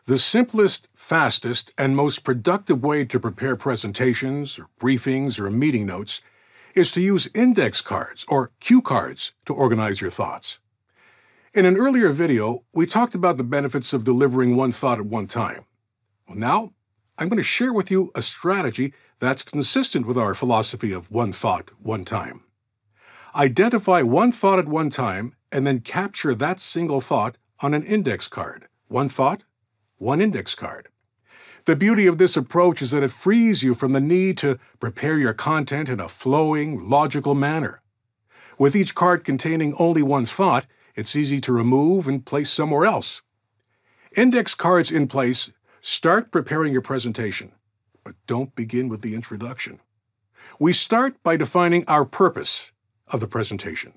The simplest, fastest, and most productive way to prepare presentations, or briefings, or meeting notes is to use index cards, or cue cards, to organize your thoughts. In an earlier video, we talked about the benefits of delivering one thought at one time. Well, now, I'm going to share with you a strategy that's consistent with our philosophy of one thought, one time. Identify one thought at one time, and then capture that single thought on an index card. One thought, one index card. The beauty of this approach is that it frees you from the need to prepare your content in a flowing, logical manner. With each card containing only one thought, it's easy to remove and place somewhere else. Index cards in place, start preparing your presentation, but don't begin with the introduction. We start by defining our purpose of the presentation.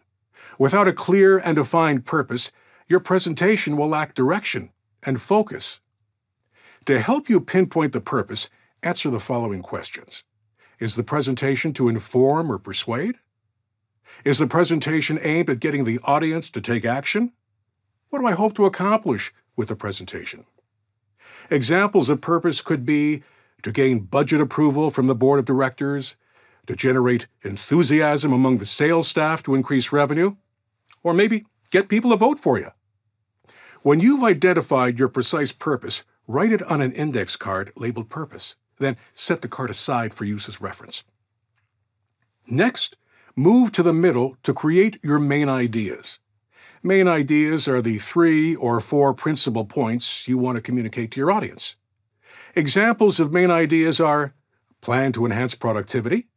Without a clear and defined purpose, your presentation will lack direction and focus. To help you pinpoint the purpose, answer the following questions. Is the presentation to inform or persuade? Is the presentation aimed at getting the audience to take action? What do I hope to accomplish with the presentation? Examples of purpose could be to gain budget approval from the board of directors, to generate enthusiasm among the sales staff to increase revenue, or maybe get people to vote for you. When you've identified your precise purpose, write it on an index card labeled Purpose. Then set the card aside for use as reference. Next, move to the middle to create your main ideas. Main ideas are the 3 or 4 principal points you want to communicate to your audience. Examples of main ideas are plan to enhance productivity,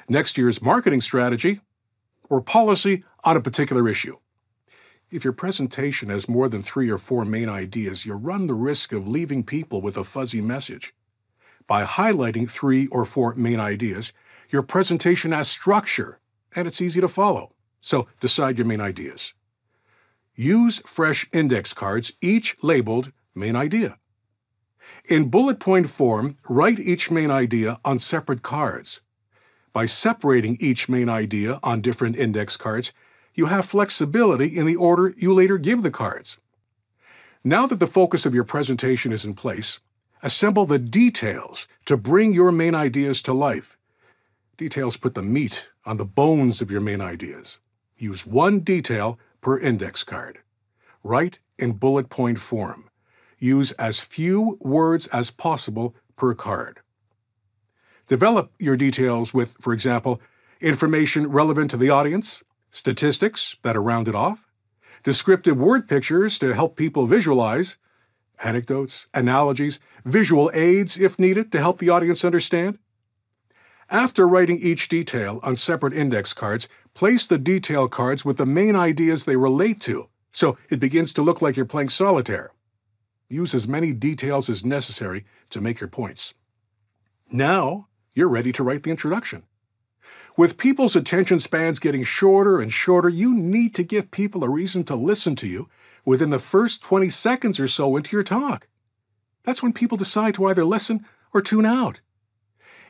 next year's marketing strategy, or policy on a particular issue. If your presentation has more than 3 or 4 main ideas, you run the risk of leaving people with a fuzzy message. By highlighting 3 or 4 main ideas, your presentation has structure, and it's easy to follow. So decide your main ideas. Use fresh index cards, each labeled Main Idea. In bullet point form, write each main idea on separate cards. By separating each main idea on different index cards, you have flexibility in the order you later give the cards. Now that the focus of your presentation is in place, assemble the details to bring your main ideas to life. Details put the meat on the bones of your main ideas. Use one detail per index card. Write in bullet point form. Use as few words as possible per card. Develop your details with, for example, information relevant to the audience, statistics that are rounded off, descriptive word pictures to help people visualize, anecdotes, analogies, visual aids if needed to help the audience understand. After writing each detail on separate index cards, place the detail cards with the main ideas they relate to, so it begins to look like you're playing solitaire. Use as many details as necessary to make your points. Now, you're ready to write the introduction. With people's attention spans getting shorter and shorter, you need to give people a reason to listen to you within the first 20 seconds or so into your talk. That's when people decide to either listen or tune out.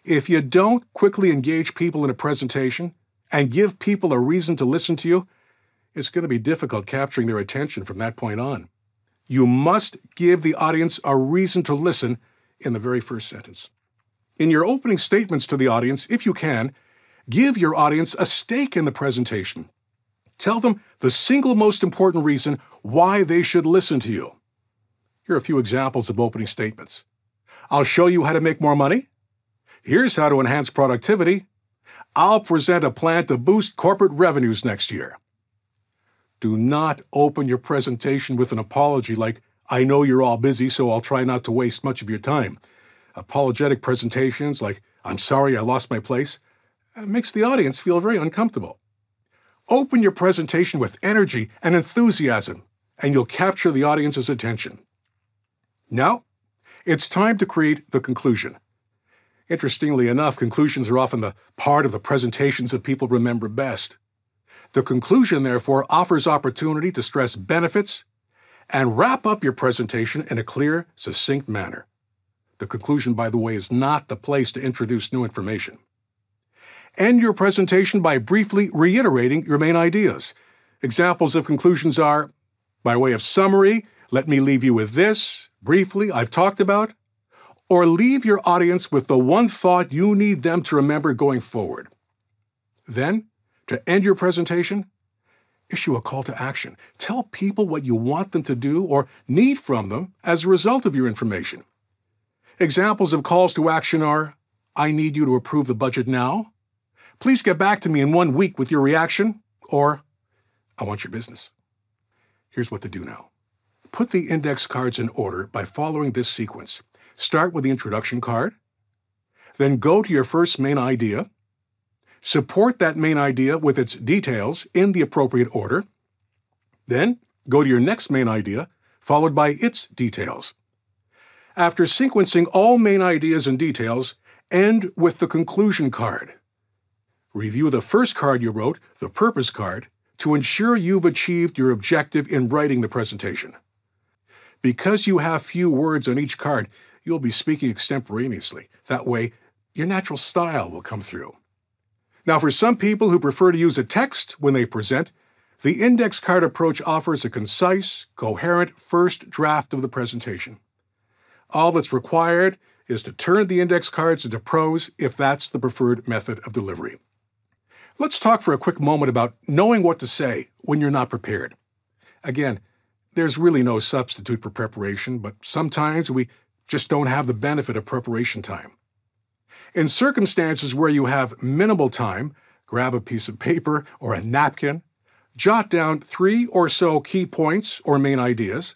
If you don't quickly engage people in a presentation and give people a reason to listen to you, it's going to be difficult capturing their attention from that point on. You must give the audience a reason to listen in the very first sentence. In your opening statements to the audience, if you can, give your audience a stake in the presentation. Tell them the single most important reason why they should listen to you. Here are a few examples of opening statements. I'll show you how to make more money. Here's how to enhance productivity. I'll present a plan to boost corporate revenues next year. Do not open your presentation with an apology like, I know you're all busy, so I'll try not to waste much of your time. Apologetic presentations like, I'm sorry I lost my place, makes the audience feel very uncomfortable. Open your presentation with energy and enthusiasm, and you'll capture the audience's attention. Now, it's time to create the conclusion. Interestingly enough, conclusions are often the part of the presentations that people remember best. The conclusion, therefore, offers opportunity to stress benefits and wrap up your presentation in a clear, succinct manner. The conclusion, by the way, is not the place to introduce new information. End your presentation by briefly reiterating your main ideas. Examples of conclusions are, by way of summary, let me leave you with this, briefly I've talked about, or leave your audience with the one thought you need them to remember going forward. Then, to end your presentation, issue a call to action. Tell people what you want them to do or need from them as a result of your information. Examples of calls to action are, I need you to approve the budget now. Please get back to me in 1 week with your reaction. Or, I want your business. Here's what to do now. Put the index cards in order by following this sequence. Start with the introduction card. Then go to your first main idea. Support that main idea with its details in the appropriate order. Then go to your next main idea, followed by its details. After sequencing all main ideas and details, end with the conclusion card. Review the first card you wrote, the purpose card, to ensure you've achieved your objective in writing the presentation. Because you have few words on each card, you'll be speaking extemporaneously. That way, your natural style will come through. Now, for some people who prefer to use a text when they present, the index card approach offers a concise, coherent first draft of the presentation. All that's required is to turn the index cards into prose if that's the preferred method of delivery. Let's talk for a quick moment about knowing what to say when you're not prepared. Again, there's really no substitute for preparation, but sometimes we just don't have the benefit of preparation time. In circumstances where you have minimal time, grab a piece of paper or a napkin, jot down 3 or so key points or main ideas,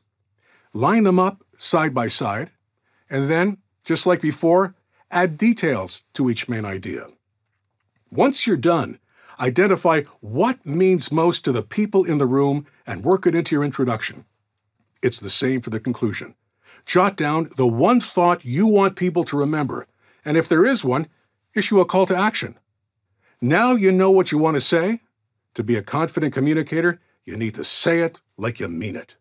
line them up side by side, and then, just like before, add details to each main idea. Once you're done, identify what means most to the people in the room and work it into your introduction. It's the same for the conclusion. Jot down the one thought you want people to remember, and if there is one, issue a call to action. Now you know what you want to say. To be a confident communicator, you need to say it like you mean it.